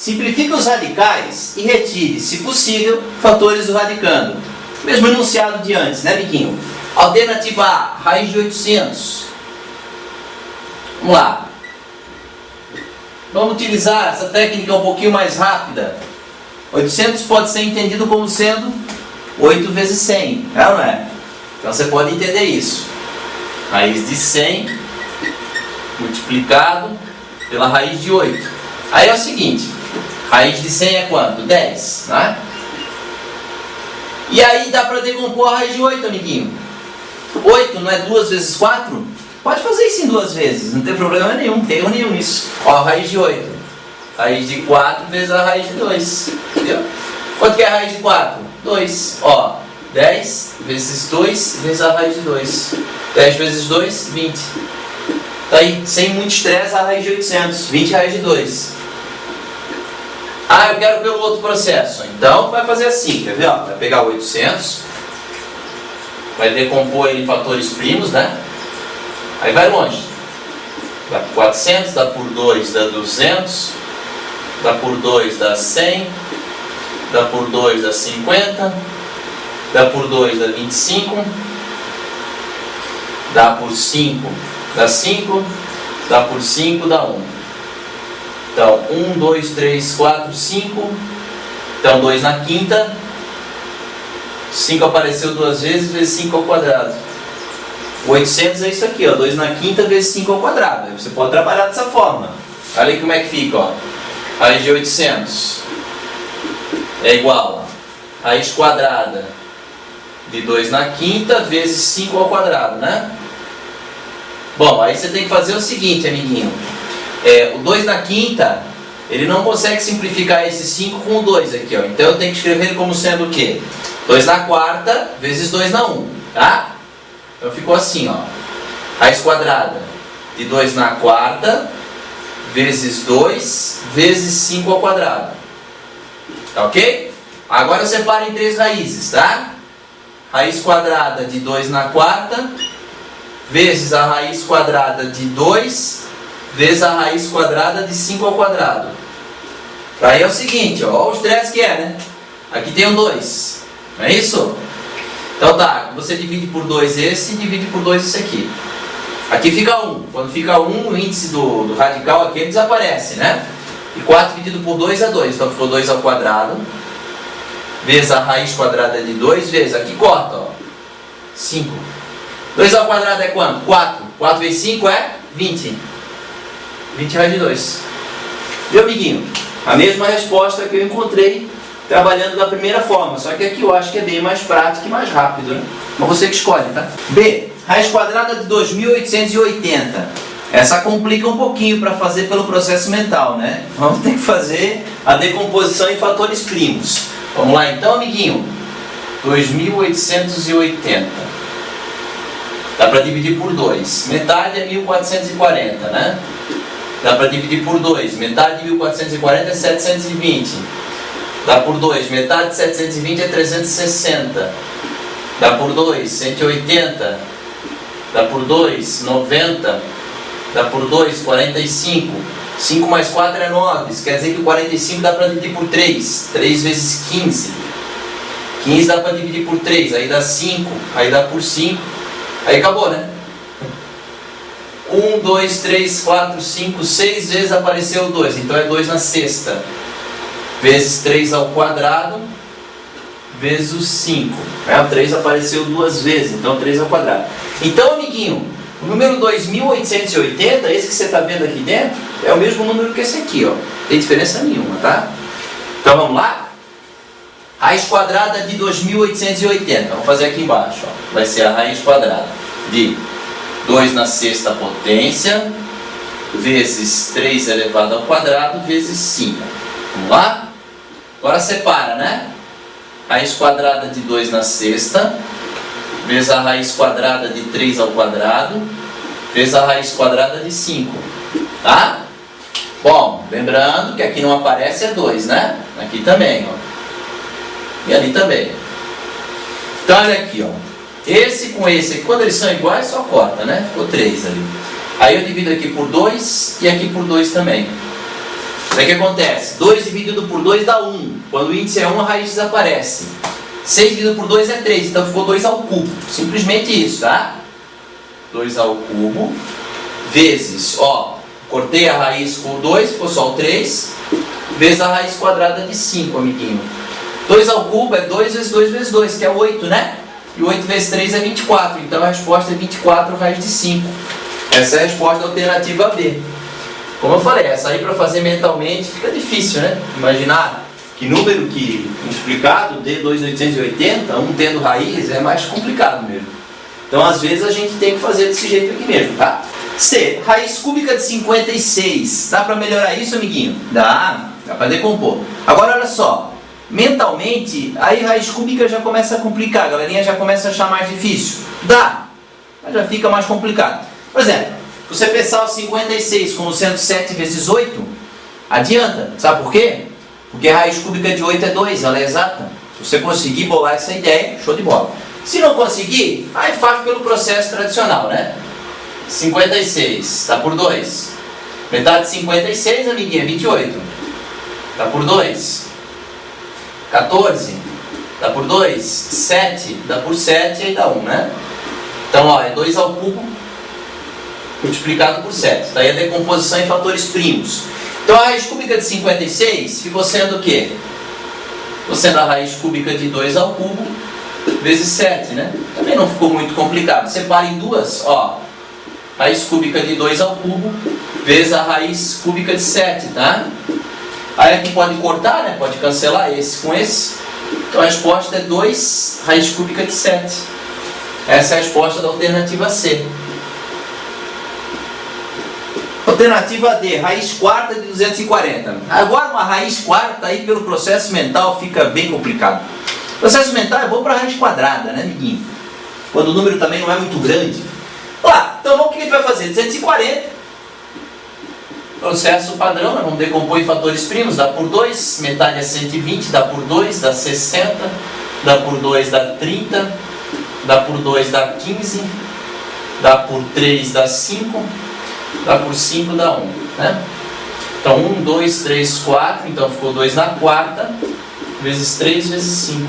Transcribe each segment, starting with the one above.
Simplifique os radicais e retire, se possível, fatores do radicando. Mesmo enunciado de antes, né, amiguinho? Alternativa A, raiz de 800. Vamos lá. Vamos utilizar essa técnica um pouquinho mais rápida. 800 pode ser entendido como sendo 8 vezes 100, é ou não é? Então você pode entender isso. Raiz de 100 multiplicado pela raiz de 8. Aí é o seguinte, raiz de 100 é quanto? 10, né? E aí dá para decompor a raiz de 8, amiguinho. 8 não é 2 vezes 4? Pode fazer isso em 2 vezes, não tem problema nenhum, não tem erro nenhum nisso. Ó, raiz de 8. Raiz de 4 vezes a raiz de 2. Entendeu? Quanto que é a raiz de 4? 2. Ó, 10 vezes 2 vezes a raiz de 2. 10 vezes 2, 20. Tá aí, sem muito estresse, a raiz de 800. 20 raiz de 2. Ah, eu quero pelo outro processo. Então, vai fazer assim, quer ver? Ó, vai pegar o 800, vai decompor ele em fatores primos, né? Aí vai longe. Dá por 400, dá por 2, dá 200, dá por 2, dá 100, dá por 2, dá 50, dá por 2, dá 25, dá por 5, dá 5, dá por 5, dá 1. Então, 1, 2, 3, 4, 5. Então, 2 na quinta. 5 apareceu 2 vezes 5 ao quadrado. 800 é isso aqui, ó. 2 na quinta vezes 5 ao quadrado. Você pode trabalhar dessa forma. Olha aí como é que fica, ó. Raiz de 800 é igual a raiz quadrada de 2 na quinta vezes 5 ao quadrado, né? Bom, aí você tem que fazer o seguinte, amiguinho. O 2 na quinta, ele não consegue simplificar esse 5 com o 2 aqui, ó. Então eu tenho que escrever ele como sendo o quê? 2 na quarta vezes 2 na 1, tá? Então ficou assim, ó. Raiz quadrada de 2 na quarta vezes 2 vezes 5 ao quadrado. Tá ok? Agora separa em 3 raízes, tá? Raiz quadrada de 2 na quarta vezes a raiz quadrada de 2 vezes a raiz quadrada de 5 ao quadrado. Aí é o seguinte, ó, olha o estresse que é, né? Aqui tem um 2, não é isso? Então tá, você divide por 2 esse e divide por 2 esse aqui. Aqui fica 1. Quando fica 1, o índice do radical aqui desaparece, né? E 4 dividido por 2 é 2. Então ficou 2 ao quadrado vezes a raiz quadrada de 2 vezes, aqui corta, ó, 5. 2 ao quadrado é quanto? 4. 4 vezes 5 é 20. 20 raiz de 2. Viu, amiguinho? A mesma resposta que eu encontrei trabalhando da primeira forma, só que aqui eu acho que é bem mais prático e mais rápido, né? Mas você que escolhe, tá? B, raiz quadrada de 2880. Essa complica um pouquinho para fazer pelo processo mental, né? Vamos ter que fazer a decomposição em fatores primos. Vamos lá então, amiguinho? 2880. Dá para dividir por 2. Metade é 1440, né? Dá para dividir por 2. Metade de 1440 é 720. Dá por 2. Metade de 720 é 360. Dá por 2. 180. Dá por 2. 90. Dá por 2. 45. 5 mais 4 é 9. Isso quer dizer que o 45 dá para dividir por 3. 3 vezes 15. 15 dá para dividir por 3. Aí dá 5. Aí dá por 5. Aí acabou, né? 1, 2, 3, 4, 5, 6 vezes apareceu o 2. Então é 2 na sexta. Vezes 3 ao quadrado. Vezes o 5. O 3 apareceu 2 vezes. Então 3 ao quadrado. Então, amiguinho, o número 2880, esse que você está vendo aqui dentro, é o mesmo número que esse aqui, ó. Não tem diferença nenhuma, tá? Então vamos lá? Raiz quadrada de 2880. Vamos fazer aqui embaixo, ó. Vai ser a raiz quadrada de 2 na sexta potência vezes 3 elevado ao quadrado vezes 5. Vamos lá? Agora separa, né? Raiz quadrada de 2 na sexta vezes a raiz quadrada de 3 ao quadrado vezes a raiz quadrada de 5. Tá? Bom, lembrando que aqui não aparece é 2, né? Aqui também, ó. E ali também. Então olha aqui, ó. Esse com esse aqui, quando eles são iguais, só corta, né? Ficou 3 ali. Aí eu divido aqui por 2 e aqui por 2 também. Daí o que acontece? 2 dividido por 2 dá 1. Quando o índice é 1, a raiz desaparece. 6 dividido por 2 é 3, então ficou 2 ao cubo. Simplesmente isso, tá? 2 ao cubo vezes, ó, cortei a raiz com o 2, ficou só o 3, vezes a raiz quadrada de 5, amiguinho. 2 ao cubo é 2 vezes 2 vezes 2, que é 8, né? E 8 vezes 3 é 24, então a resposta é 24 raiz de 5. Essa é a resposta da alternativa B. Como eu falei, essa aí para fazer mentalmente fica difícil, né? Imaginar que número que multiplicado dê 2.880, um tendo raiz, é mais complicado mesmo. Então, às vezes, a gente tem que fazer desse jeito aqui mesmo, tá? C, raiz cúbica de 56. Dá para melhorar isso, amiguinho? Dá para decompor. Agora, olha só. Mentalmente, aí raiz cúbica já começa a complicar. A galerinha já começa a achar mais difícil. Dá, mas já fica mais complicado. Por exemplo, você pensar o 56 como sendo 7 vezes 8, adianta. Sabe por quê? Porque a raiz cúbica de 8 é 2, ela é exata. Se você conseguir bolar essa ideia, show de bola. Se não conseguir, aí faz pelo processo tradicional, né? 56, tá por 2. Metade de 56, amiguinha, 28. Tá por 2. 14, dá por 2. 7, dá por 7 e aí dá 1, né? Então, ó, é 2 ao cubo multiplicado por 7. Daí a decomposição em fatores primos. Então, a raiz cúbica de 56 ficou sendo o quê? Ficou sendo a raiz cúbica de 2 ao cubo vezes 7, né? Também não ficou muito complicado. Separa em duas, ó. Raiz cúbica de 2 ao cubo vezes a raiz cúbica de 7, tá? Aí aqui pode cortar, né? Pode cancelar esse com esse. Então a resposta é 2 raiz cúbica de 7. Essa é a resposta da alternativa C. Alternativa D, raiz quarta de 240. Agora uma raiz quarta aí pelo processo mental fica bem complicado. O processo mental é bom para raiz quadrada, né, amiguinho? Quando o número também não é muito grande. Lá, então o que a gente vai fazer? 240. Processo padrão, nós vamos decompor em fatores primos. Dá por 2, metade é 120, dá por 2, dá 60, dá por 2, dá 30, dá por 2, dá 15, dá por 3, dá 5, dá por 5, dá 1, né? Então 1, 2, 3, 4, então ficou 2 na quarta, vezes 3, vezes 5.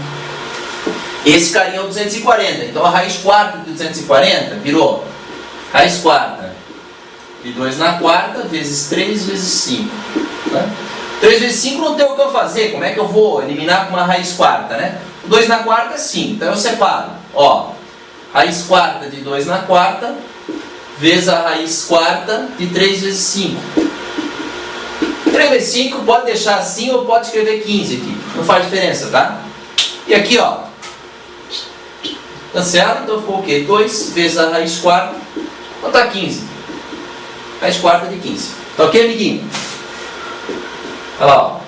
Esse carinha é o 240, então a raiz quarta de 240 virou raiz quarta de 2 na quarta, vezes 3, vezes 5. Né? 3 vezes 5 não tem o que eu fazer, como é que eu vou eliminar com uma raiz quarta, né? 2 na quarta é 5, então eu separo. Ó, raiz quarta de 2 na quarta, vezes a raiz quarta de 3 vezes 5. 3 vezes 5 pode deixar assim ou pode escrever 15 aqui, não faz diferença, tá? E aqui, ó, cancela, então ficou o quê? 2 vezes a raiz quarta, vou botar 15. Raiz quarta de 15. Tá ok, amiguinho? Olha lá, ó.